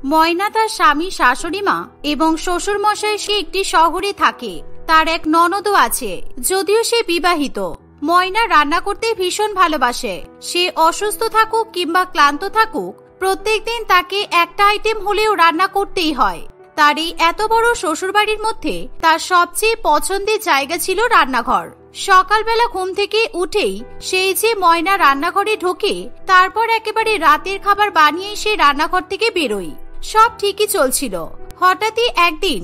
ময়না তার স্বামী, শাশুড়ি মা এবং শ্বশুর মশাই সে একটি শহরে থাকে। তার এক ননদও আছে, যদিও সে বিবাহিত। ময়না রান্না করতে ভীষণ ভালোবাসে। সে অসুস্থ থাকুক কিংবা ক্লান্ত থাকুক, প্রত্যেকদিন তাকে একটা আইটেম হলেও রান্না করতেই হয়। তার এই এত বড় শ্বশুরবাড়ির মধ্যে তার সবচেয়ে পছন্দের জায়গা ছিল রান্নাঘর। সকালবেলা ঘুম থেকে উঠেই সেই যে ময়না রান্নাঘরে ঢোকে, তারপর একেবারে রাতের খাবার বানিয়ে সে রান্নাঘর থেকে বেরোয়। সব ঠিকই চলছিল। হঠাৎই একদিন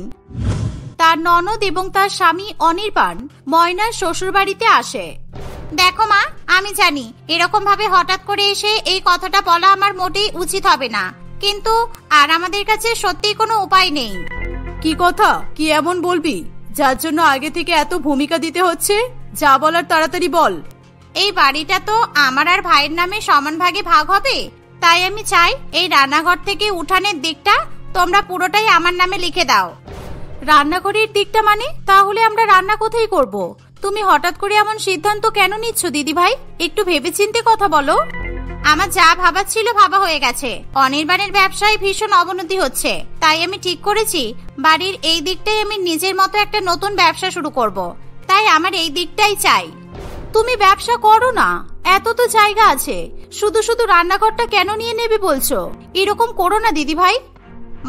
তার ননদ এবং তার স্বামী অনির্বাণ ময়নার শ্বশুরবাড়িতে আসে। দেখো মা, আমি জানি এরকম ভাবে হঠাৎ করে এসে এই কথাটা বলা আমার মোটেই উচিত হবে না, কিন্তু আর আমাদের কাছে সত্যি কোনো উপায় নেই। কি কথা? কি এমন বলবি যার জন্য আগে থেকে এত ভূমিকা দিতে হচ্ছে? যা বলার তাড়াতাড়ি বল। এই বাড়িটা তো আমার আর ভাইয়ের নামে সমান ভাগে ভাগ হবে, তাই আমি চাই এই রান্নাঘর থেকে উঠানের দিকটা তোমরা পুরোটাই আমার নামে লিখে দাও। রান্নাঘরের দিকটা মানে? তাহলে আমরা রান্না কোথায় করব? তুমি হঠাৎ করে এমন সিদ্ধান্ত কেন নিচ্ছ দিদি ভাই? একটু ভেবেচিন্তে কথা বলো। আমার যা ভাবার ছিল ভাবা হয়ে গেছে। অনির্বাণের ব্যবসায় ভীষণ অবনতি হচ্ছে, তাই আমি ঠিক করেছি বাড়ির এই দিকটাই আমি নিজের মতো একটা নতুন ব্যবসা শুরু করব। তাই আমার এই দিকটাই চাই। তুমি ব্যবসা করো না, এত তো জায়গা আছে। শুধু শুধু রান্নাঘরটা কেন নিয়ে নেবে বলছো? এরকম করো না দিদি ভাই।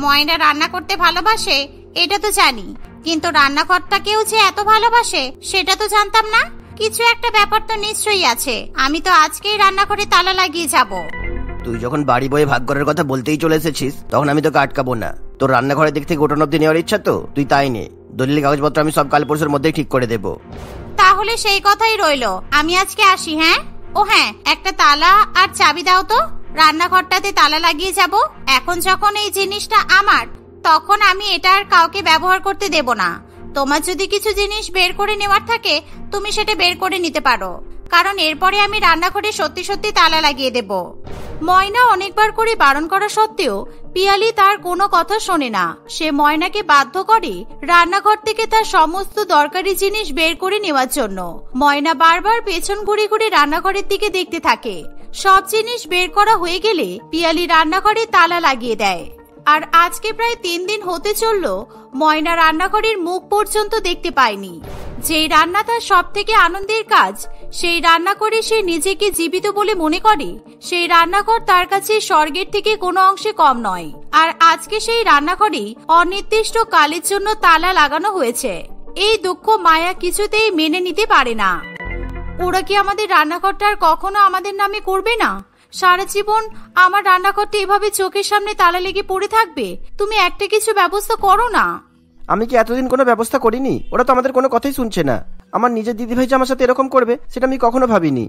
ময়না রান্না করতে ভালোবাসে এটা তো জানি, কিন্তু রান্নাঘরটাকেও যে এত ভালোবাসে সেটা তো জানতাম না। কিছু একটা ব্যাপার তো নিশ্চয়ই আছে। আমি তো আজকেই রান্নাঘরে তালা লাগিয়ে যাব। তুই যখন বাড়ি বয়ে ভাগ করার কথা বলতেই চলে এসেছিস, তখন আমি তোকে আটকাবো না। তোর রান্নাঘরের দিক থেকে ওঠান অব্দি নেওয়ার ইচ্ছা তো তুই তাই নে। দলিল কাগজপত্র আমি সব কাল পরশুর মধ্যেই ঠিক করে দেবো। তাহলে সেই কথাই রইলো, আমি আজকে আসি। হ্যাঁ, ও হ্যাঁ, একটা তালা আর চাবি দাও তো। রান্নাঘরটাতে তালা লাগিয়ে যাব। এখন যখন এই জিনিসটা আমার, তখন আমি এটা আর কাউকে ব্যবহার করতে দেব না। তোমার যদি কিছু জিনিস বের করে নেওয়ার থাকে তুমি সেটা বের করে নিতে পারো, কারণ এরপরে আমি রান্নাঘরে সত্যি সত্যি তালা লাগিয়ে দেব। ময়না অনেকবার করে বারণ করা সত্ত্বেও পিয়ালি তার কোনো কথা শোনে না। সে ময়নাকে বাধ্য করে রান্নাঘর থেকে তার সমস্ত দরকারি জিনিস বের করে নেওয়ার জন্য। ময়না বারবার পেছন ঘুরে ঘুরে রান্নাঘরের দিকে দেখতে থাকে। সব জিনিস বের করা হয়ে গেলে পিয়ালি রান্নাঘরে তালা লাগিয়ে দেয়। আর আজকে প্রায় 3 দিন হতে চলল ময়না রান্নাঘরের মুখ পর্যন্ত দেখতে পায়নি। যেই রান্না তার সব থেকে আনন্দের কাজ, সেই রান্না করে সে নিজেকে জীবিত বলে মনে করে। সেই রান্নাঘর তার কাছে স্বর্গের থেকে কোনো অংশে কম নয়। আর আজকে সেই রান্নাঘরে অনির্দিষ্ট কালের জন্য তালা লাগানো হয়েছে। এই দুঃখ মায়া কিছুতেই মেনে নিতে পারে না। ওরা কি আমাদের রান্নাঘরটা আর কখনো আমাদের নামে করবে না? সারা জীবন আমার রান্নাঘরটা এভাবে চোখের সামনে তালা লেগে পড়ে থাকবে? তুমি একটা কিছু ব্যবস্থা করো না। আমি কি এতদিন কোনো ব্যবস্থা করিনি? ওরা তো আমাদের কোনো কথাই শুনছে না। আমার নিজের দিদিভাই যে আমার সাথে এরকম করবে সেটা আমি কখনো ভাবিনি।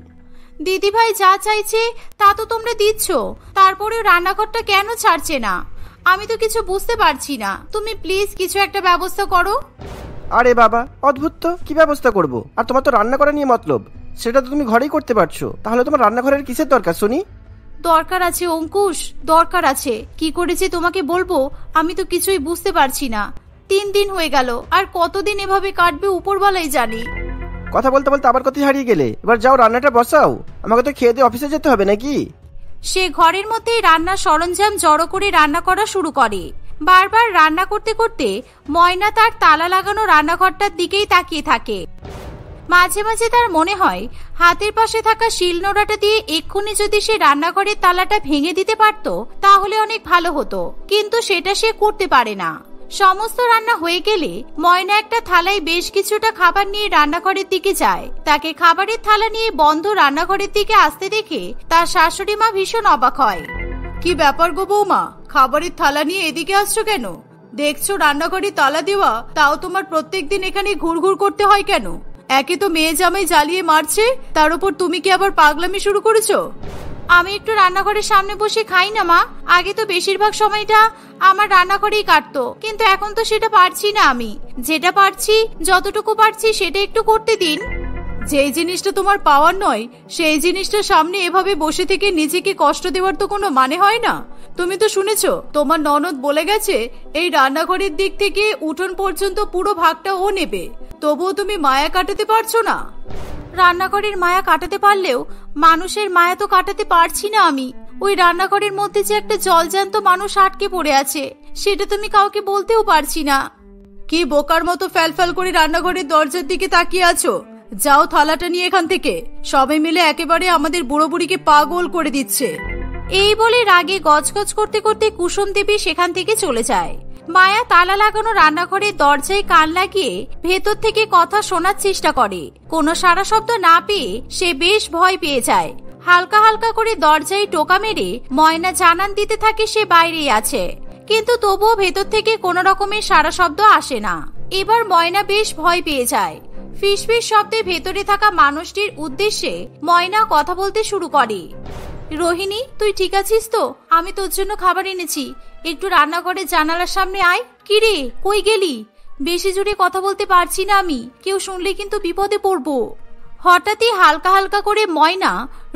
দিদিভাই যা চাইছে তা তো তোমরা দিচ্ছ, তারপরেও রান্নাঘরটা কেন ছাড়ছে না? আমি তো কিছু বুঝতে পারছি না। তুমি প্লিজ কিছু একটা ব্যবস্থা করো। আরে বাবা, অদ্ভুত তো, কি ব্যবস্থা করব? আর তোমার তো রান্না করা নিয়ে মতলব, সেটা তো তুমি ঘরেই করতে পারছো। তাহলে তোমার রান্নাঘরের কিসের দরকার শুনি? দরকার আছে অঙ্কুশ, দরকার আছে। কি করেছে তোমাকে বলবো, আমি তো কিছুই বুঝতে পারছি না। 3 দিন হয়ে গেল, আর কতদিন এভাবে কাটবে উপরওয়ালাই জানি। কথা বলতে বলতে আবার কথাই হারিয়ে গেলে। এবার যাও রান্নাটা বসাও, আমাকে তো খেয়ে দিয়ে অফিসে যেতে হবে নাকি? সে ঘরের মধ্যেই রান্নার সরঞ্জাম জড়ো করে রান্না করা শুরু করে। বারবার রান্না করতে করতে ময়না তার তালা লাগানো রান্নাঘরটার দিকেই তাকিয়ে থাকে। মাঝে মাঝে তার মনে হয় হাতের পাশে থাকা শিলনোড়াটা দিয়ে এক্ষুনি যদি সে রান্নাঘরের তালাটা ভেঙে দিতে পারত তাহলে অনেক ভালো হতো, কিন্তু সেটা সে করতে পারে না। সমস্ত রান্না হয়ে গেলে ময়না একটা থালায় বেশ কিছুটা খাবার নিয়ে রান্নাঘরের দিকে যায়। তাকে খাবারের থালা নিয়ে বন্ধ রান্নাঘরের দিকে আসতে দেখে তার শাশুড়ি মা ভীষণ অবাক হয়। কি ব্যাপার গো বৌমা, খাবারের থালা নিয়ে এদিকে আসছো কেন? দেখছো রান্নাঘরে তালা দেওয়া, তাও তোমার প্রত্যেকদিন এখানে ঘুরঘুর করতে হয় কেন? একে তো মেয়ে জামাই জ্বালিয়ে মারছে, তার উপর তুমি কি আবার পাগলামি শুরু করেছো? আমি একটু রান্নাঘরের সামনে বসে খাই না মা। আগে তো বেশিরভাগ সময়টা আমার রান্নাঘরেই কাটতো, কিন্তু এখন তো সেটা পারছি না। আমি যেটা পারছি, যতটুকু পারছি সেটা একটু করতে দিন। যেই জিনিসটা তোমার পাওয়ার নয় সেই জিনিসটা সামনে এভাবে বসে থেকে নিজেকে কষ্ট দেওয়ার তো কোনো মানে হয় না। তুমি তো শুনেছো তোমার ননদ বলে গেছে এই রান্নাঘরের দিক থেকে উঠোন পর্যন্ত পুরো ভাগটা ও নেবে, তবুও তুমি মায়া কাটাতে পারছো না। রান্নাঘরের মায়া কাটাতে পারলেও মানুষের মায়া তো কাটাতে পারছি না আমি। ওই রান্নাঘরের মধ্যে যে একটা জলজ্যান্ত মানুষ আটকে পড়ে আছে, সেটা তুমি কাউকে বলতেও পারছি না। কি বোকার মতো ফ্যালফ্যাল করে রান্নাঘরের দরজার দিকে তাকিয়ে আছো? যাও থালাটা নিয়ে এখান থেকে। সবাই মিলে একেবারে আমাদের বুড়ো বুড়িকে পাগল করে দিচ্ছে। এই বলে রাগে গজগজ করতে করতে কুসুম দেবী সেখান থেকে চলে যায়। মায়া তালা লাগানো রান্নাঘরের দরজায় কান লাগিয়ে ভেতর থেকে কথা শোনার চেষ্টা করে। কোনো সারা শব্দ না পেয়ে সে বেশ ভয় পেয়ে যায়। হালকা হালকা করে দরজায় টোকা মেরে ময়না জানান দিতে থাকে সে বাইরেই আছে, কিন্তু তবুও ভেতর থেকে কোনো রকমের সারা শব্দ আসে না। এবার ময়না বেশ ভয় পেয়ে যায়। ফিসফিস শব্দে ভেতরে থাকা মানুষটির উদ্দেশ্যে ময়না কথা বলতে শুরু করে। রোহিণী, তুই ঠিক আছিস তো? আমি তোর জন্য খাবার এনেছি, একটু রান্নাঘরে জানালার সামনে আয়। কিরে, কই গেলি? বেশি জোরে কথা বলতে পারছি না আমি, কেউ শুনলে কিন্তু বিপদে পড়বো। হঠাৎই হালকা হালকা করে ময়না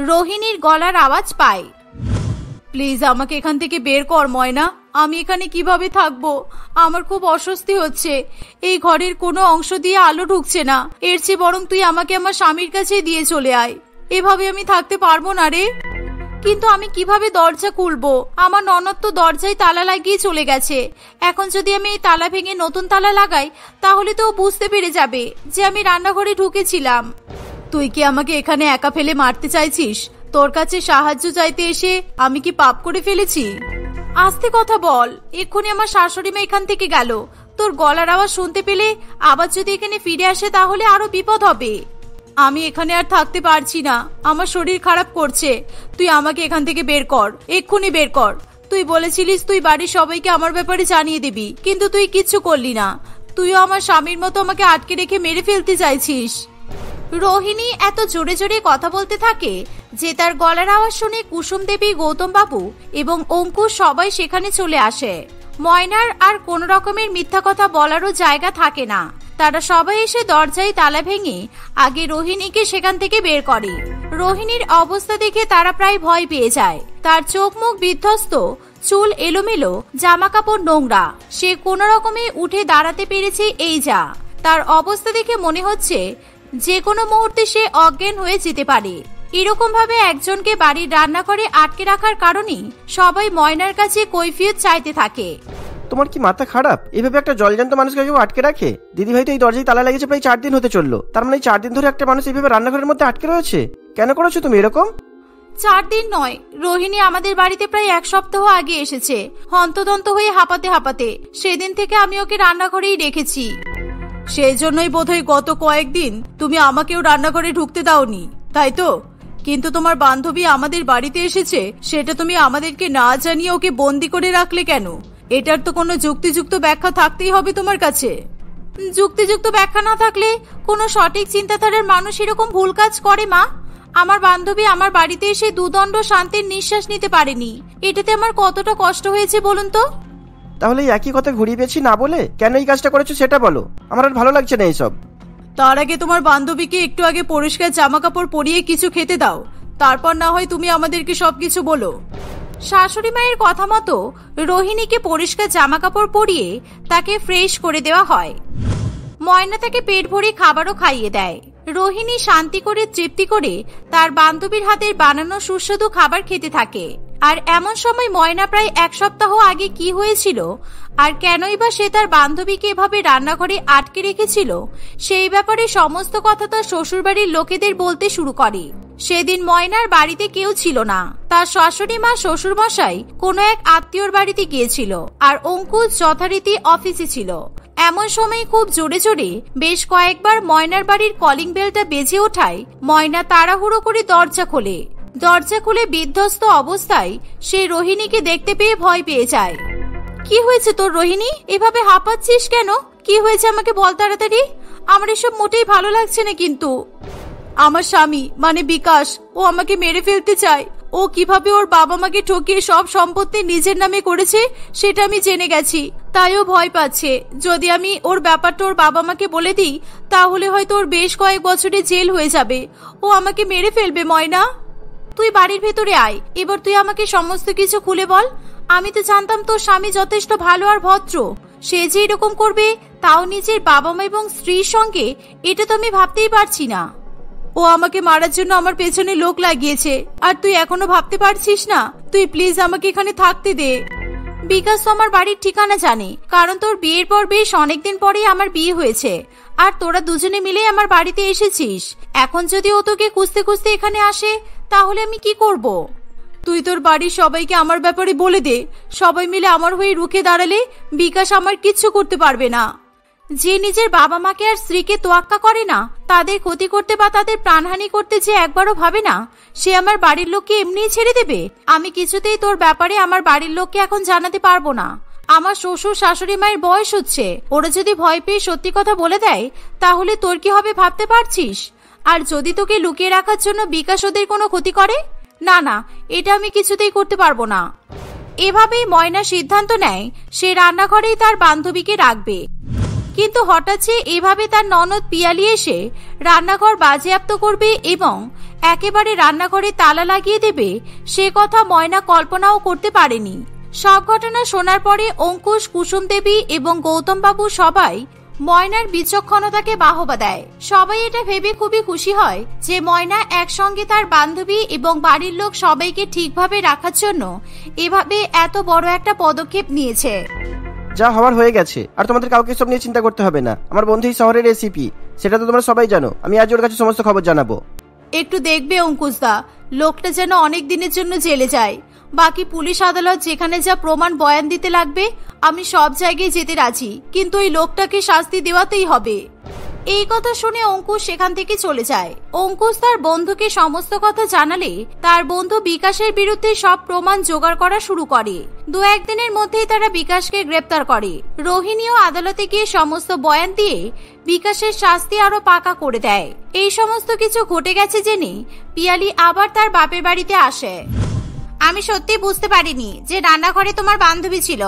রোহিণীর গলার আওয়াজ পায়। প্লিজ আমাকে এখান থেকে বের কর ময়না, আমি এখানে কিভাবে থাকবো? আমার খুব অস্বস্তি হচ্ছে। এই ঘরের কোনো অংশ দিয়ে আলো ঢুকছে না। এর চেয়ে বরং তুই আমাকে আমার স্বামীর কাছে দিয়ে চলে আয়। এভাবে আমি থাকতে পারবো না রে। কিন্তু আমি কিভাবে দরজা খুলবো? আমার ননদ তো দরজায় তালা লাগিয়ে চলে গেছে। এখন যদি আমি এই তালা ভেঙে নতুন তালা লাগাই, তাহলে তো ও বুঝতে পেরে যাবে যে আমি রান্নাঘরে ঢুকেছিলাম। তুই কি আমাকে এখানে একা ফেলে মারতে চাইছিস? তোর কাছে সাহায্য চাইতে এসে আমি কি পাপ করে ফেলেছি? আস্তে কথা বল, এক্ষুনি আমার শাশুড়ি মা এখান থেকে গেল। তোর গলার আওয়াজ শুনতে পেলে আবার যদি এখানে ফিরে আসে তাহলে আরো বিপদ হবে। আমি এখানে আর থাকতে পারছি না, আমার শরীর খারাপ করছে। তুই আমাকে এখান থেকে বের কর, এক্ষুনি বের কর। তুই বলেছিলিস তুই বাড়ির সবাইকে আমার ব্যাপারে জানিয়ে দিবি, কিন্তু তুই কিচ্ছু করলি না। তুইও আমার স্বামীর মতো আমাকে আটকে রেখে মেরে ফেলতে চাইছিস। রোহিণী এত জোরে জোরে কথা বলতে থাকে যে তার গলার আওয়াজ শুনে কুসুম দেবী, গৌতম বাবু এবং অঙ্কুশ সবাই সেখানে চলে আসে। ময়নার আর কোন রকমের মিথ্যা কথা বলারও জায়গা থাকে না। তারা সবাই এসে দরজায় তালা ভেঙে আগে রোহিণীকে সেখান থেকে বের করে। রোহিণীর অবস্থা দেখে তারা প্রায় ভয় পেয়ে যায়। তার চোখ মুখ বিধ্বস্ত, চুল এলোমেলো, জামা কাপড় নোংরা। সে কোন রকমে উঠে দাঁড়াতে পেরেছে এই যা। তার অবস্থা দেখে মনে হচ্ছে যে কোনো মুহূর্তে সে অজ্ঞান হয়ে যেতে পারে। এরকম ভাবে একজনকে বাড়ির রান্নাঘরে আটকে রাখার কারণেই সবাই ময়নার কাছে কৈফিয়ত চাইতে থাকে। তোমার কি মাথা খারাপ? এভাবে একটা জলজান্ত মানুষকে কেউ আটকে রাখে? দিদি ভাই তো এই দরজায় তালা লেগেছে প্রায় 4 দিন হতে চললো। তার মানে 4 দিন ধরে একটা মানুষ এইভাবে রান্নাঘরের মধ্যে আটকে রয়েছে? কেন করেছো তুমি এরকম? 4 দিন নয়, রোহিণী আমাদের বাড়িতে প্রায় 1 সপ্তাহ আগে এসেছে, হন্তদন্ত হয়ে হাঁপাতে হাঁপাতে। সেদিন থেকে আমি ওকে রান্নাঘরেই রেখেছি। সেই জন্যই বোধহয় গত কয়েকদিন তুমি আমাকেও রান্নাঘরে ঢুকতে দাওনি, তাই তো? কিন্তু তোমার বান্ধবী আমাদের বাড়িতে এসেছে, সেটা তুমি আমাদেরকে না জানিয়ে ওকে বন্দি করে রাখলে কেন? এটার তো কোনো যুক্তিযুক্ত ব্যাখ্যা থাকতেই হবে তোমার কাছে। যুক্তিযুক্ত ব্যাখ্যা না থাকলে কোনো সঠিক চিন্তাধারার মানুষ এরকম ভুল কাজ করে মা? আমার বান্ধবী আমার বাড়িতে এসে দুদণ্ড শান্তির নিঃশ্বাস নিতে পারেনি। এটাতে আমার কতটা কষ্ট হয়েছে বলুন তো। তাহলে একই কথা ঘুরিয়ে পেয়েছি না বলে কেন এই কাজটা করেছো সেটা বলো। আমার আর ভালো লাগছে না এইসব। তার আগে তোমার বান্ধবীকে একটু আগে পরিষ্কার জামা কাপড় পরিয়ে কিছু খেতে দাও, তারপর না হয় তুমি আমাদেরকে সবকিছু বলো। শাশুড়ি মায়ের কথা মতো রোহিণীকে পরিষ্কার জামা কাপড় পরিয়ে তাকে ফ্রেশ করে দেওয়া হয়। ময়না তাকে পেট ভরে খাবারও খাইয়ে দেয়। রোহিণী শান্তি করে তৃপ্তি করে তার বান্ধবীর হাতের বানানো সুস্বাদু খাবার খেতে থাকে। আর এমন সময় ময়না প্রায় 1 সপ্তাহ আগে কি হয়েছিল আর কেনই বা সে তার বান্ধবীকে এভাবে রান্নাঘরে আটকে রেখেছিল, সেই ব্যাপারে সমস্ত কথা তার শ্বশুরবাড়ির লোকেদের বলতে শুরু করে। সেদিন ময়নার বাড়িতে কেউ ছিল না। তার শাশুড়ি মা, শ্বশুর মশাই কোনো এক আত্মীয়র বাড়িতে গিয়েছিল আর অঙ্কুশ যথারীতি অফিসে ছিল। এমন সময় খুব জোরে জোরে বেশ কয়েকবার ময়নার বাড়ির কলিং বেলটা বেজে ওঠায় ময়না তাড়াহুড়ো করে দরজা খোলে। দরজা খুলে বিধ্বস্ত অবস্থায় সে রোহিণীকে দেখতে পেয়ে ভয় পেয়ে যায়। কি হয়েছে তোর রোহিণী? এভাবে হাঁপাচ্ছিস কেন? কি হয়েছে আমাকে বল তাড়াতাড়ি। আমার এসব মোটেই ভালো লাগছে না। কিন্তু আমার স্বামী মানে বিকাশ, ও আমাকে মেরে ফেলতে চায়। ও কিভাবে ওর বাবা মাকে ঠকিয়ে সব সম্পত্তি নিজের নামে করেছে সেটা আমি জেনে গেছি, তাই ও ভয় পাচ্ছে। যদি আমি ওর ব্যাপারটা ওর বাবা মাকে বলে দিই তাহলে হয়তো ওর বেশ কয়েক বছরে জেল হয়ে যাবে। ও আমাকে মেরে ফেলবে। ময়না, তুই বাড়ির ভেতরে আয়, এবার তুই আমাকে সমস্ত কিছু খুলে বল। আমি তো জানতাম তোর স্বামী যথেষ্ট ভালো আর ভদ্র, সে যে এরকম করবে তাও নিজের বাবা মা এবং স্ত্রীর সঙ্গে, এটা তো আমি ভাবতেই পারছি না। ও আমাকে মারার জন্য আমার পেছনে লোক লাগিয়েছে, আর তুই এখনো ভাবতে পারছিস না তুই প্লিজ আমাকে এখানে থাকতে দে। বিকাশ তো আমার বাড়ির ঠিকানা জানে, কারণ তোর বিয়ের পর বেশ অনেকদিন পরেই আমার বিয়ে হয়েছে, আর তোরা দুজনে মিলে আমার বাড়িতে এসেছিস। এখন যদি ও তোকে খুঁজতে খুঁজতে এখানে আসে তাহলে আমি কি করব? তুই তোর বাড়ির সবাইকে আমার ব্যাপারে বলে দে। সবাই মিলে আমার হয়ে রুখে দাঁড়ালে বিকাশ আমার কিচ্ছু করতে পারবে না। যে নিজের বাবা মাকে আর স্ত্রীকে তোয়াক্কা করে না, তাদের ক্ষতি করতে বা তাদের প্রাণহানি করতে যে একবারও ভাবে না, সে আমার বাড়ির লোককে এমনিই ছেড়ে দেবে? আমি কিছুতেই তোর ব্যাপারে আমার বাড়ির লোককে এখন জানাতে পারবো না। আমার শ্বশুর শাশুড়ি মায়ের বয়স হচ্ছে, ওরা যদি ভয় পেয়ে সত্যি কথা বলে দেয় তাহলে তোর কি হবে ভাবতে পারছিস? আর যদি তোকে লুকিয়ে রাখার জন্য বিকাশ ওদের কোনো ক্ষতি করে, না না, এটা আমি কিছুতেই করতে পারবো না। এভাবেই ময়না সিদ্ধান্ত নেয় সে রান্নাঘরেই তার বান্ধবীকে রাখবে। কিন্তু হঠাৎ সে এভাবে তার ননদ পিয়ালি এসে রান্নাঘর বাজেয়াপ্ত করবে এবং একেবারে রান্নাঘরে তালা লাগিয়ে দেবে, সে কথা ময়না কল্পনাও করতে পারেনি। সব ঘটনা শোনার পরে অঙ্কুশ, কুসুম দেবী এবং গৌতম বাবু সবাই ময়নার বিচক্ষণতাকে বাহবা দেয়। সবাই এটা ভেবে খুবই খুশি হয় যে ময়না একসঙ্গে তার বান্ধবী এবং বাড়ির লোক সবাইকে ঠিকভাবে রাখার জন্য এভাবে এত বড় একটা পদক্ষেপ নিয়েছে। যা হওয়ার হয়ে গেছে, আর তোমাদের কাউকে সব নিয়ে চিন্তা করতে হবে না। আমার বন্ধু এই শহরের এসিপি, সেটা তো তোমরা সবাই জানো। আমি আজ ওর কাছে সমস্ত খবর জানাবো। একটু দেখবে অঙ্কুশদা, লোকটা যেন অনেক দিনের জন্য জেলে যায়। বাকি পুলিশ আদালত যেখানে যা প্রমাণ বয়ান দিতে লাগবে আমি সব জায়গায় যেতে রাজি, কিন্তু এই লোকটাকে শাস্তি দেওয়াতেই হবে। এই কথা শুনে অঙ্কুশ সেখান থেকে চলে যায়। অঙ্কুশ তার বন্ধুকে সমস্ত কথা জানালে তার বন্ধু বিকাশের বিরুদ্ধে সব প্রমাণ জোগাড় করা শুরু করে। দু একদিনের মধ্যেই তারা বিকাশকে গ্রেপ্তার করে। রোহিণীও আদালতে গিয়ে সমস্ত বয়ান দিয়ে বিকাশের শাস্তি আরো পাকা করে দেয়। এই সমস্ত কিছু ঘটে গেছে জেনে পিয়ালি আবার তার বাপের বাড়িতে আসে। আমি সত্যি বুঝতে পারিনি যে রান্নাঘরে তোমার বান্ধবী ছিল।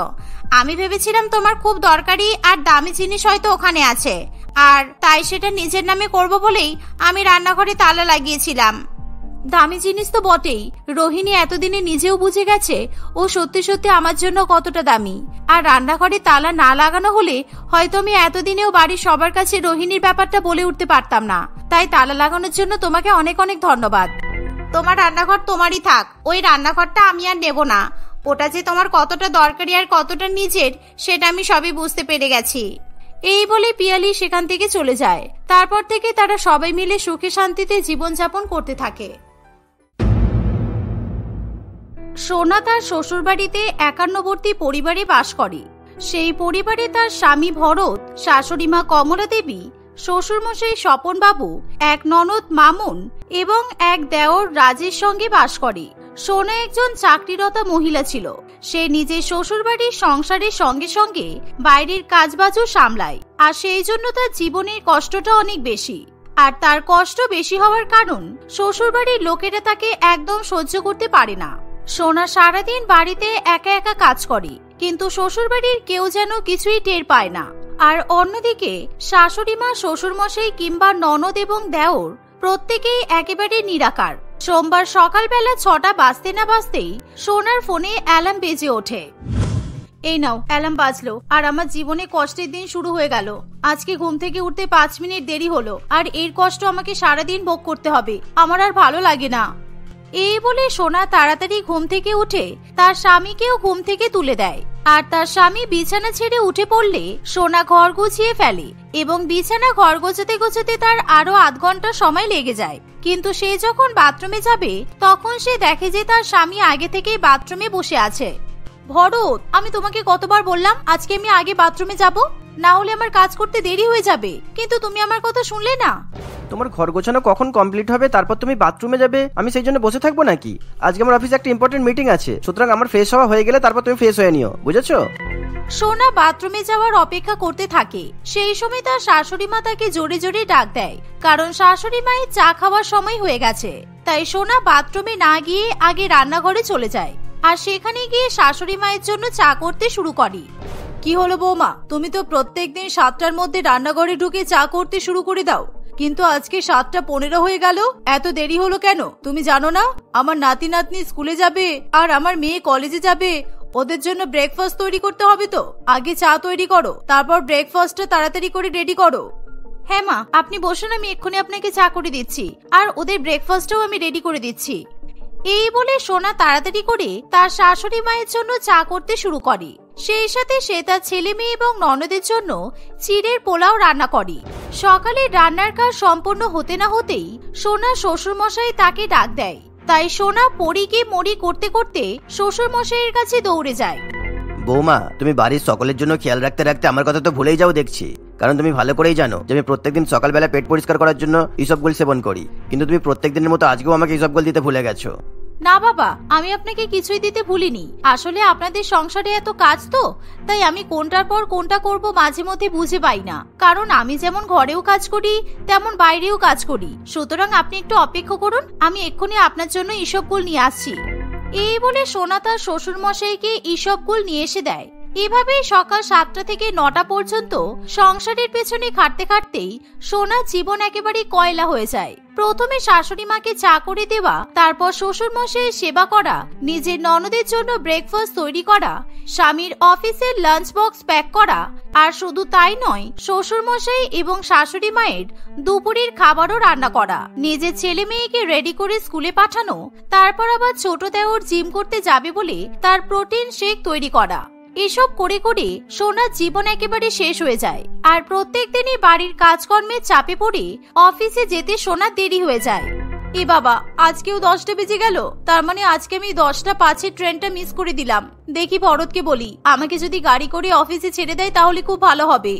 আমি ভেবেছিলাম তোমার খুব দরকারি আর দামি জিনিস হয়তো ওখানে আছে, আর তাই সেটা নিজের নামে করব বলেই আমি রান্নাঘরে তালা লাগিয়েছিলাম। দামি জিনিস তো বটেই, রোহিণী এতদিনে নিজেও বুঝে গেছে ও সত্যি সত্যি আমার জন্য কতটা দামি। আর রান্নাঘরে তালা না লাগানো হলে হয়তো আমি এতদিনেও বাড়ির সবার কাছে রোহিণীর ব্যাপারটা বলে উঠতে পারতাম না। তাই তালা লাগানোর জন্য তোমাকে অনেক অনেক ধন্যবাদ। তোমার রান্নাঘর তোমারই থাক, ওই রান্নাঘরটা আমি আর নেব না। ওটা যে তোমার কতটা দরকারি আর কতটা নিজের সেটা আমি সবই বুঝতে পেরে গেছি। এই বলে পিয়ালি সেখান থেকে চলে যায়। তারপর থেকে তারা সবাই মিলে সুখে শান্তিতে জীবনযাপন করতে থাকে। সোনা তার শ্বশুরবাড়িতে একান্নবর্তী পরিবারে বাস করে। সেই পরিবারে তার স্বামী ভরত, শাশুড়িমা কমলা দেবী, শ্বশুরমশাই স্বপন বাবু, এক ননদ মামুন এবং এক দেওর রাজের সঙ্গে বাস করে। সোনা একজন চাকরিরতা মহিলা ছিল। সে নিজের শ্বশুরবাড়ির সংসারের সঙ্গে সঙ্গে বাইরের কাজবাজও সামলায়, আর সেই জন্য তার জীবনের কষ্টটা অনেক বেশি। আর তার কষ্ট বেশি হওয়ার কারণ শ্বশুরবাড়ির লোকেরা তাকে একদম সহ্য করতে পারে না। সোনা সারাদিন বাড়িতে একা একা কাজ করে, কিন্তু শ্বশুরবাড়ির কেউ যেন কিছুই টের পায় না। আর অন্যদিকে শাশুড়িমা, শ্বশুরমশাই কিংবা ননদ এবং দেওর প্রত্যেকেই একেবারে নিরাকার। সোমবার সকালবেলা 6টা বাজতে না বাজতেই সোনার ফোনে অ্যালার্ম বেজে ওঠে। এই নাও, অ্যালার্ম বাজলো আর আমার জীবনে কষ্টের দিন শুরু হয়ে গেল। আজকে ঘুম থেকে উঠতে 5 মিনিট দেরি হলো, আর এর কষ্ট আমাকে সারাদিন ভোগ করতে হবে। আমার আর ভালো লাগে না। এই বলে সোনা তাড়াতাড়ি ঘুম থেকে উঠে তার স্বামীকেও ঘুম থেকে তুলে দেয়। আর তার স্বামী বিছানা ছেড়ে উঠে পড়লে সোনা ঘর গুছিয়ে ফেলে এবং বিছানা ঘর গোছাতে গোছাতে তার আরো আধ ঘন্টা সময় লেগে যায়। কিন্তু সে যখন বাথরুমে যাবে তখন সে দেখে যে তার স্বামী আগে থেকেই বাথরুমে বসে আছে। ভরত, আমি তোমাকে কতবার বললাম আজকে আমি আগে বাথরুমে যাব, না হলে আমার কাজ করতে দেরি হয়ে যাবে, কিন্তু তুমি আমার কথা শুনলে না। তোমার ঘর গোছানো কখন কমপ্লিট হবে তারপর তুমি বাথরুমে যাবে? আমি সেই জন্য বসে থাকবো নাকি? আজকে আমার অফিসে একটা ইম্পর্টেন্ট মিটিং আছে, সুতরাং আমার ফ্রেশ হওয়া হয়ে গেলে তারপর তুমি ফ্রেশ হয়ে নিও, বুঝেছো? সোনা বাথরুমে যাওয়ার অপেক্ষা করতে থাকে। সেই সময় তার শাশুড়ি মা তাকে জোরে জোরে ডাক দেয়, কারণ শাশুড়ি মায়ের চা খাওয়ার সময় হয়ে গেছে। তাই সোনা বাথরুমে না গিয়ে আগে রান্নাঘরে চলে যায়, আর সেখানে গিয়ে শাশুড়ি মায়ের জন্য চা করতে শুরু করে। কি হলো বৌমা, তুমি তো প্রত্যেকদিন 7টার মধ্যে রান্নাঘরে ঢুকে চা করতে শুরু করে দাও, কিন্তু আজকে 7:15 হয়ে গেল, এত দেরি হলো কেন? তুমি জানো না আমার নাতি নাতনি স্কুলে যাবে আর আমার মেয়ে কলেজে যাবে, ওদের জন্য ব্রেকফাস্ট তৈরি করতে হবে। তো আগে চা তৈরি করো, তারপর ব্রেকফাস্টটা তাড়াতাড়ি করে রেডি করো। হ্যাঁ মা, আপনি বসুন, আমি এক্ষুনি আপনাকে চা করে দিচ্ছি, আর ওদের ব্রেকফাস্টও আমি রেডি করে দিচ্ছি। এই বলে সোনা তাড়াতাড়ি করে তার শাশুড়ি মায়ের জন্য চা করতে শুরু করে। সেই সাথে সে তার ছেলে মেয়ে এবং ননদের জন্য চিড়ের পোলাও রান্না করে। সকালে রান্নার কাজ সম্পূর্ণ হতে না হতেই সোনা শ্বশুর মশাই তাকে ডাক দেয়। তাই সোনা পরীকে মরি করতে করতে শ্বশুর মশাইয়ের কাছে দৌড়ে যায়। বৌমা, তুমি বাড়ির সকলের জন্য খেয়াল রাখতে রাখতে আমার কথা তো ভুলেই যাও দেখছি। কারণ তুমি ভালো করেই জানো যে আমি প্রত্যেকদিন সকালবেলা পেট পরিষ্কার করার জন্য ইসবগুল সেবন করি, কিন্তু তুমি প্রত্যেকদিনের মতো আজকেও আমাকে ইসবগুল দিতে ভুলে গেছো। না বাবা, আমি আপনাকে কিছুই দিতে ভুলিনি। আসলে আপনাদের সংসারে এত কাজ তো, তাই আমি কোনটার পর কোনটা করব মাঝে মধ্যে বুঝে পাই না। কারণ আমি যেমন ঘরেও কাজ করি তেমন বাইরেও কাজ করি। সুতরাং আপনি একটু অপেক্ষা করুন, আমি এক্ষুনি আপনার জন্য ইসবগুল নিয়ে আসছি। এই বলে সোনা তার শ্বশুর মশাইকে ইসবগুল নিয়ে এসে দেয়। এভাবে সকাল 7টা থেকে 9টা পর্যন্ত সংসারের পেছনে খাটতে খাটতেই সোনার জীবন একেবারে কয়লা হয়ে যায়। প্রথমে শাশুড়ি মাকে চা করে দেওয়া, তারপর শ্বশুর মশাইয়ের সেবা করা, নিজের ননদের জন্য ব্রেকফাস্ট তৈরি করা, স্বামীর অফিসের লাঞ্চ বক্স প্যাক করা, আর শুধু তাই নয়, শ্বশুর মশাই এবং শাশুড়ি মায়ের দুপুরের খাবারও রান্না করা, নিজের ছেলে মেয়েকে রেডি করে স্কুলে পাঠানো, তারপর আবার ছোট দেওর জিম করতে যাবে বলে তার প্রোটিন শেক তৈরি করা। এসব করে করে সোনার জীবন একেবারে শেষ হয়ে যায়। আর প্রত্যেক দিনই বাড়ির কাজকর্মের চাপে পড়ে অফিসে যেতে সোনার দেরি হয়ে যায়। এ বাবা, আজকেও 10টা বেজে গেল। তার মানে আজকে আমি 10টা 5-এর ট্রেনটা মিস করে দিলাম। দেখি ভরতকে বলি, আমাকে যদি গাড়ি করে অফিসে ছেড়ে দেয় তাহলে খুব ভালো হবে।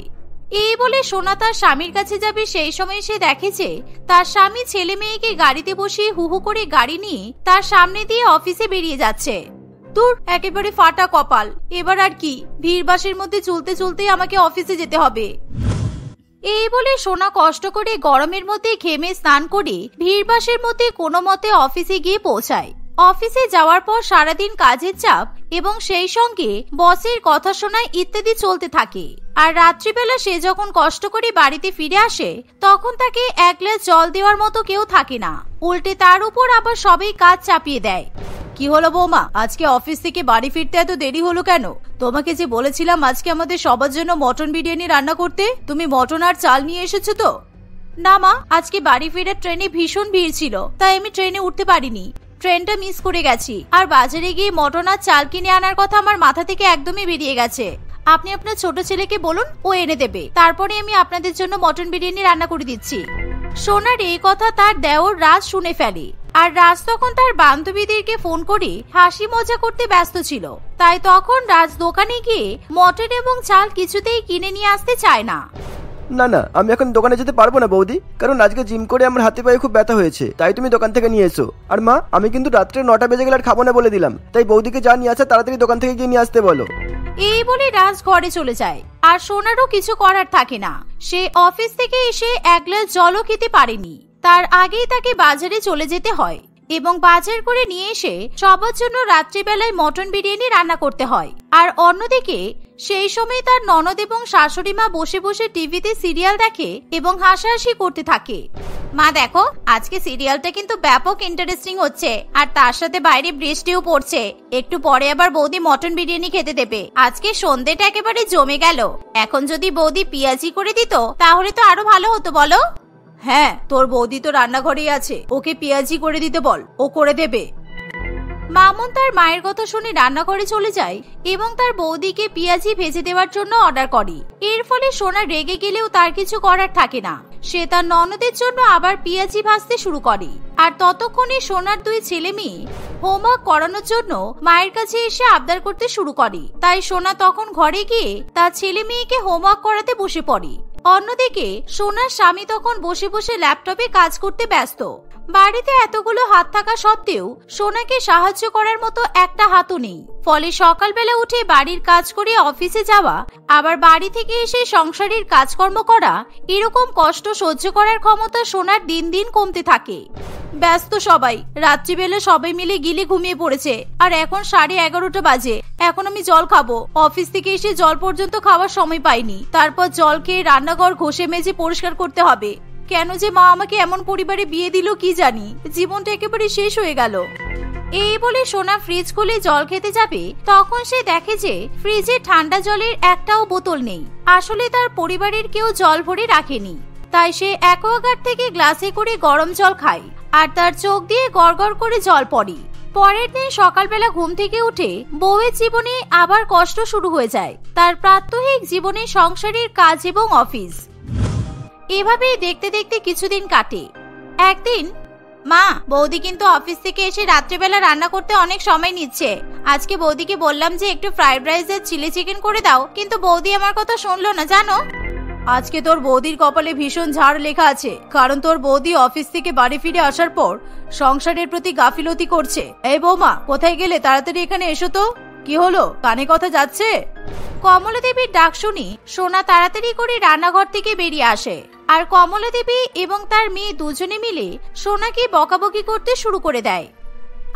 এই বলে সোনা তার স্বামীর কাছে যাবে, সেই সময় সে দেখে যে তার স্বামী ছেলে মেয়েকে গাড়িতে বসিয়ে হুহু করে গাড়ি নিয়ে তার সামনে দিয়ে অফিসে বেরিয়ে যাচ্ছে। দূর, একেবারে ফাটা কপাল। এবার আর কি, ভিড় বাসের মধ্যে চলতে চলতেই আমাকে অফিসে যেতে হবে। এই বলে সোনা কষ্ট করে গরমের মধ্যে ঘেমে স্নান করে ভিড় বাসের মধ্যে কোনো মতে অফিসে গিয়ে পৌঁছায়। অফিসে যাওয়ার পর সারাদিন কাজের চাপ এবং সেই সঙ্গে বসের কথা শোনায় ইত্যাদি চলতে থাকে। আর রাত্রিবেলা সে যখন কষ্ট করে বাড়িতে ফিরে আসে তখন তাকে এক গ্লাস জল দেওয়ার মতো কেউ থাকে না। উল্টে তার উপর আবার সবাই কাজ চাপিয়ে দেয়। কি হলো বৌমা, আজকে অফিস থেকে বাড়ি ফিরতে এত দেরি হলো কেন? তোমাকে যে বলেছিলাম আজকে আমাদের সবার জন্য মটন বিরিয়ানি রান্না করতে, তুমি মটন আর চাল নিয়ে এসেছো তো? না মা, আজকে বাড়ি ফেরার ট্রেনে ভীষণ ভিড় ছিল, তাই আমি ট্রেনে উঠতে পারিনি। ট্রেনটা মিস করে গেছি। আর বাজারে গিয়ে মটন আর চাল কিনে আনার কথা আমার মাথা থেকে একদমই বেরিয়ে গেছে। আপনি আপনার ছোট ছেলেকে বলুন, ও এনে দেবে। তারপরে আমি আপনাদের জন্য মটন বিরিয়ানি রান্না করে দিচ্ছি। সোনার এই কথা তার দেওর রাজ শুনে ফেলে। আর রাজ তখন তার বান্ধবীদেরকে ফোন করে হাসি মজা করতে ব্যস্ত ছিল, তাই তখন রাজ দোকানে গিয়ে মটন এবং চাল কিছুতেই কিনে নিয়ে আসতে চায় না। না না, আমি এখন দোকানে যেতে পারবো না বৌদি, কারণ আজকে জিম করে আমার হাতে পায়ে খুব ব্যথা হয়েছে, তাই তুমি দোকান থেকে নিয়ে এসো। আর মা, আমি কিন্তু রাত্রে 9টা বেজে গেলে আর খাবো না বলে দিলাম, তাই বৌদিকে যা নিয়ে আসে তাড়াতাড়ি দোকান থেকে গিয়ে নিয়ে আসতে বলো। এই বলে রাজ ঘরে চলে যায়। আর সোনারও কিছু করার থাকে না। সে অফিস থেকে এসে এক গ্লাস জলও খেতে পারেনি, তার আগেই তাকে বাজারে চলে যেতে হয় এবং বাজার করে নিয়ে এসে সবার জন্য রাত্রিবেলায় মটন বিরিয়ানি রান্না করতে হয়। আর অন্যদিকে সেই সময় তার ননদ এবং শাশুড়ি মা বসে বসে টিভিতে সিরিয়াল দেখে এবং হাসাহাসি করতে থাকে। মা দেখো, আজকে সিরিয়ালটা কিন্তু ব্যাপক ইন্টারেস্টিং হচ্ছে, আর তার সাথে বাইরে বৃষ্টিও পড়ছে। একটু পরে আবার বৌদি মটন বিরিয়ানি খেতে দেবে। আজকে সন্ধ্যেটা একেবারে জমে গেল। এখন যদি বৌদি পেঁয়াজি করে দিত তাহলে তো আরো ভালো হতো, বলো? হ্যাঁ, তোর বৌদি তো রান্নাঘরেই আছে, ওকে পেঁয়াজি করে দিতে বল, ও করে দেবে। মামুন তার মায়ের কথা শুনে রান্নাঘরে চলে যায় এবং তার বৌদিকে পেঁয়াজি ভেজে দেওয়ার জন্য অর্ডার করে। এর ফলে সোনা রেগে গেলেও তার কিছু করার থাকে না। সে তার ননদের জন্য আবার পেঁয়াজি ভাজতে শুরু করে। আর ততক্ষণে সোনার দুই ছেলে মেয়ে হোমওয়ার্ক করানোর জন্য মায়ের কাছে এসে আবদার করতে শুরু করে। তাই সোনা তখন ঘরে গিয়ে তার ছেলে মেয়েকে হোমওয়ার্ক করাতে বসে পড়ে। অন্যদিকে সোনার স্বামী তখন বসে বসে ল্যাপটপে কাজ করতে ব্যস্ত। বাড়িতে এতগুলো হাত থাকা সত্ত্বেও সোনাকে সাহায্য করার মতো একটা হাতও নেই। ফলে সকালবেলা উঠে বাড়ির কাজ করে অফিসে যাওয়া, আবার বাড়ি থেকে এসে সংসারের কাজকর্ম করা, এরকম কষ্ট সহ্য করার ক্ষমতা সোনার দিন দিন কমতে থাকে। ব্যস্ত সবাই, রাত্রিবেলা সবাই মিলে গিলে ঘুমিয়ে পড়েছে। আর এখন 11:30 বাজে। এখন আমি জল খাবো। অফিস থেকে এসে জল পর্যন্ত খাওয়ার সময় পাইনি। তারপর জল খেয়ে রান্নাঘর ঘষে মেজে পরিষ্কার করতে হবে। কেন যে মা আমাকে এমন পরিবারে বিয়ে দিল কি জানি, জীবনটা একেবারে শেষ হয়ে গেল। এই বলে সোনা ফ্রিজ খুলে জল খেতে যাবে, তখন সে দেখে যে ফ্রিজে ঠান্ডা জলের একটাও বোতল নেই। আসলে তার পরিবারের কেউ জল ভরে রাখেনি। তাই সে অ্যাকোয়াগার্ড থেকে গ্লাসে করে গরম জল খায়, আর তার চোখ দিয়ে গড়গড় করে জল পড়ে। পরের দিন সকালবেলা ঘুম থেকে উঠে বউয়ের জীবনে আবার কষ্ট শুরু হয়ে যায়, তার প্রাত্যহিক জীবনে সংসারের কাজ এবং অফিস। এভাবেই দেখতে দেখতে কিছুদিন কাটে। একদিন, মা, বৌদি কিন্তু অফিস থেকে এসে রাত্রিবেলা রান্না করতে অনেক সময় নিচ্ছে। আজকে বৌদিকে বললাম যে একটু ফ্রাইড রাইস আর চিলি চিকেন করে দাও, কিন্তু বৌদি আমার কথা শুনলো না জানো। আজকে তোর বৌদির কপালে ভীষণ ঝাড় লেখা আছে, কারণ তোর বৌদি অফিস থেকে বাড়ি ফিরে আসার পর সংসারের প্রতি গাফিলতি করছে। এই বৌমা, কোথায় গেলে? তাড়াতাড়ি এখানে এসো তো। কি হলো, কানে কথা যাচ্ছে? কমলা দেবীর ডাক শুনি সোনা তাড়াতাড়ি করে রান্নাঘর থেকে বেরিয়ে আসে, আর কমলা দেবী এবং তার মেয়ে দুজনে মিলে সোনাকে বকাবকি করতে শুরু করে দেয়।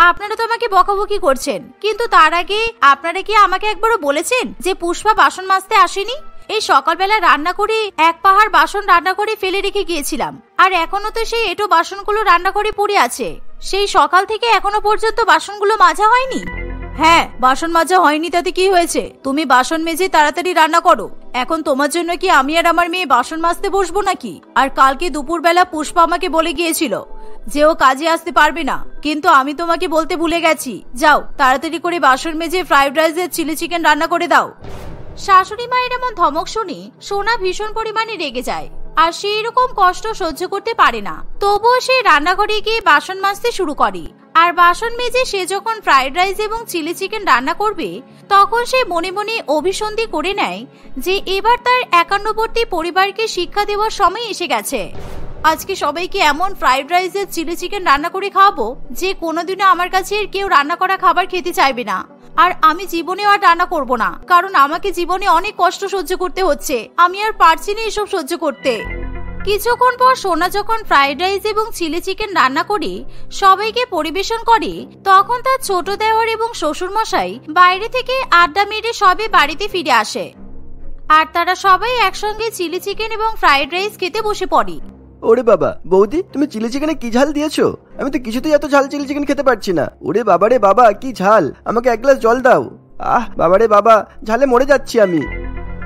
আপনারা তো আমাকে বকাবকি করছেন, কিন্তু তার আগে আপনারা কি আমাকে একবারও বলেছেন যে পুষ্পা বাসন মাজতে আসেনি? এই সকালবেলা রান্না করে এক পাহাড় বাসন রান্না করে ফেলে রেখে গিয়েছিলাম, আর এখনো তো সেই এটো বাসনগুলো রান্না করে পড়ে আছে। সেই সকাল থেকে এখনো পর্যন্ত বাসনগুলো মাজা হয়নি। হ্যাঁ, বাসন মাজা হয়নি তাতে কি হয়েছে? তুমি বাসন মেজে তাড়াতাড়ি রান্না করো। এখন তোমার জন্য কি আমি আর আমার মেয়ে বাসন মাজতে বসবো নাকি? আর কালকে দুপুরবেলা পুষ্পা আমাকে বলে গিয়েছিল যে ও কাজে আসতে পারবে না, কিন্তু আমি তোমাকে বলতে ভুলে গেছি। যাও, তাড়াতাড়ি করে বাসন মেজে ফ্রাইড রাইস আর চিলি চিকেন রান্না করে দাও। শাশুড়ি মায়ের এমন ধমক শুনি সোনা ভীষণ পরিমাণে রেগে যায়, আর সে এরকম কষ্ট সহ্য করতে পারে না। তবুও সে রান্নাঘরে গিয়ে বাসন মাজতে শুরু করে। আর বাসন মেজে সে যখন ফ্রাইড রাইস এবং চিলি চিকেন রান্না করবে, তখন সে মনে মনে অভিসন্ধি করে নেয় যে এবার তার একান্নবর্তী পরিবারকে শিক্ষা দেওয়ার সময় এসে গেছে। আজকে সবাইকে এমন ফ্রাইড রাইস আর চিলি চিকেন রান্না করে খাওয়াবো যে কোনোদিনও আমার কাছে কেউ রান্না করা খাবার খেতে চাইবে না। আর আমি জীবনেও আর রান্না করব না, কারণ আমাকে জীবনে অনেক কষ্ট সহ্য করতে হচ্ছে। আমি আর পারছি না এসব সহ্য করতে। কিছুক্ষণ পর সোনা যখন ফ্রাইড রাইস এবং চিলি চিকেন রান্না করে সবাইকে পরিবেশন করে, তখন তার ছোট দেওর এবং শ্বশুর মশাই বাইরে থেকে আড্ডা মেরে সবে বাড়িতে ফিরে আসে, আর তারা সবাই একসঙ্গে চিলি চিকেন এবং ফ্রাইড রাইস খেতে বসে পড়ে। ওরে বাবা, বৌদি তুমি চিলি চিকেনে কি ঝাল দিয়েছো? আমি তো কিছুতেই এত ঝাল চিলি চিকেন খেতে পারছি না। ওরে বাবা রে বাবা, কি ঝাল! আমাকে এক গ্লাস জল দাও। বাবা রে বাবা, ঝালে মরে যাচ্ছি আমি।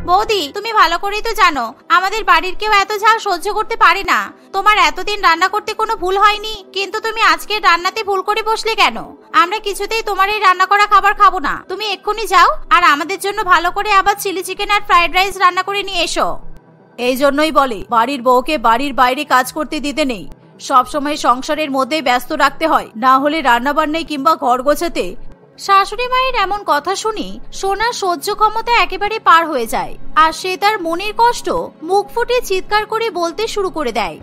বৌদি, তুমি ভালো করেই তো জানো আমাদের বাড়ির কেউ এত ঝাল সহ্য করতে পারে না। তোমার এতদিন রান্না করতে কোনো ভুল হয়নি, কিন্তু তুমি আজকে রান্নাতে ভুল করে বসলে কেন? আমরা কিছুতেই তোমার এই রান্না করা খাবার খাবো না। তুমি এক্ষুনি যাও আর আমাদের জন্য ভালো করে আবার চিলি চিকেন আর ফ্রাইড রাইস রান্না করে নিয়ে এসো। এই জন্যই বলে বাড়ির বউকে বাড়ির বাইরে কাজ করতে দিতে নেই, সবসময় সংসারের মধ্যেই ব্যস্ত রাখতে হয়, না হলে রান্না বান্নায় কিংবা ঘর গোছাতে। শাশুড়ি মায়ের এমন কথা শুনি সোনার সহ্য ক্ষমতা একেবারে পার হয়ে যায়, আর সে তার মনের কষ্ট মুখ ফুটে চিৎকার করে বলতে শুরু করে দেয়।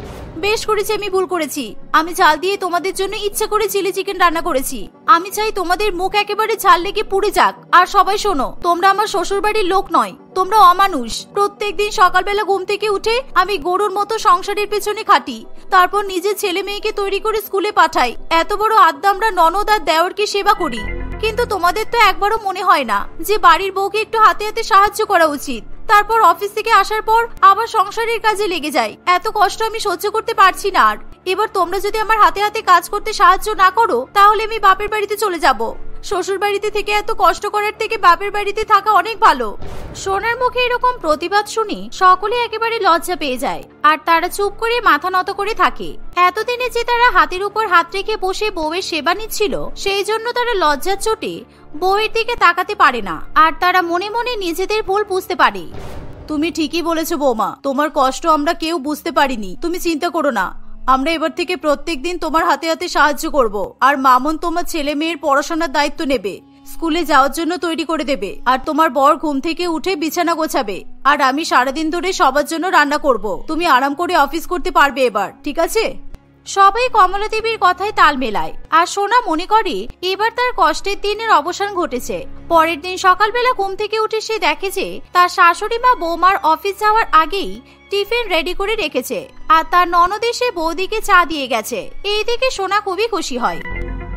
বেশ করেছি, আমি ভুল করেছি। আমি ঝাল দিয়ে তোমাদের জন্য ইচ্ছা করে চিলি চিকেন রান্না করেছি। আমি চাই তোমাদের মুখ একেবারে ঝাল লেগে পুড়ে যাক। আর সবাই শোনো, তোমরা আমার শ্বশুর বাড়ির লোক নয়, তোমরা অমানুষ। প্রত্যেকদিন সকালবেলা ঘুম থেকে উঠে আমি গরুর মতো সংসারের পেছনে খাটি, তারপর নিজের ছেলে মেয়েকে তৈরি করে স্কুলে পাঠাই। এত বড় আদ্যা আমরা ননদ আর দেওরকে সেবা করি, কিন্তু তোমাদের তো একবারও মনে হয় না যে বাড়ির বউকে একটু হাতে হাতে সাহায্য করা উচিত। তারপর অফিস থেকে আসার পর আবার সংসারের কাজে লেগে যায়। এত কষ্ট আমি সহ্য করতে পারছি না আর। এবার তোমরা যদি আমার হাতে হাতে কাজ করতে সাহায্য না করো, তাহলে আমি বাপের বাড়িতে চলে যাব। শ্বশুর বাড়িতে থেকে এত কষ্ট করার থেকে বাপের বাড়িতে থাকা অনেক ভালো। সোনার মুখে এরকম প্রতিবাদ শুনি সকলে একেবারে লজ্জা পেয়ে যায়, আর তারা চুপ করে মাথা নত করে থাকে। এতদিনে যে তারা হাতের উপর হাত রেখে বসে বউয়ের সেবা নিচ্ছিল, সেই জন্য তারা লজ্জার চোটে বউয়ের দিকে তাকাতে পারে না, আর তারা মনে মনে নিজেদের ভুল বুঝতে পারে। তুমি ঠিকই বলেছো বৌমা, তোমার কষ্ট আমরা কেউ বুঝতে পারিনি। তুমি চিন্তা করো না, আমরা এবার থেকে প্রত্যেকদিন তোমার হাতে হাতে সাহায্য করব, আর মামুন তোমার ছেলে মেয়ের পড়াশোনার দায়িত্ব নেবে, স্কুলে যাওয়ার জন্য তৈরি করে দেবে, আর তোমার বর ঘুম থেকে উঠে বিছানা গোছাবে, আর আমি সারাদিন ধরে সবার জন্য রান্না করব। তুমি আরাম করে অফিস করতে পারবে এবার, ঠিক আছে? সবাই কমলা দেবীর কথায় তাল মেলায়, আর সোনা মনে করে এবার তার কষ্টের দিনের অবসান ঘটেছে। পরের দিন সকালবেলা ঘুম থেকে উঠে সে দেখে যে তার শাশুড়ি মা বৌমার অফিস যাওয়ার আগেই টিফিন রেডি করে রেখেছে, আর তার ননদ এসে বৌদিকে চা দিয়ে গেছে। এই দেখে সোনা খুবই খুশি হয়।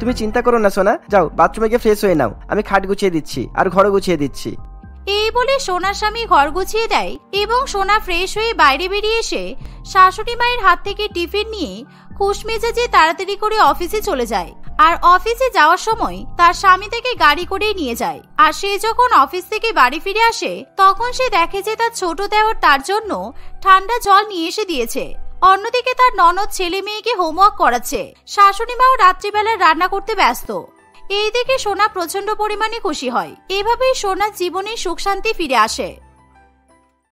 তুমি চিন্তা করো না সোনা, যাও বাথরুমে গিয়ে ফ্রেশ হয়ে নাও, আমি খাট গুছিয়ে দিচ্ছি আর ঘর গুছিয়ে দিচ্ছি। এই বলে সোনার স্বামী ঘর গুছিয়ে দেয়, এবং সোনা ফ্রেশ হয়ে বাইরে বেরিয়ে এসে শাশুড়ি মায়ের হাত থেকে টিফিন নিয়ে খুশ মেজাজে তাড়াতাড়ি করে অফিসে চলে যায়। আর অফিসে যাওয়ার সময় তার স্বামী তাকে গাড়ি করে নিয়ে যায়। আর সে যখন অফিস থেকে বাড়ি ফিরে আসে, তখন সে দেখে যে তার ছোট দেওর তার জন্য ঠান্ডা জল নিয়ে এসে দিয়েছে। অন্যদিকে তার ননদ ছেলে মেয়েকে হোমওয়ার্ক করাচ্ছে। শাশুড়ি মাও রাত্রিবেলা রান্না করতে ব্যস্ত। এই দেখে সোনা প্রচন্ড পরিমাণে খুশি হয়। এভাবেই সোনার জীবনে সুখ শান্তি ফিরে আসে।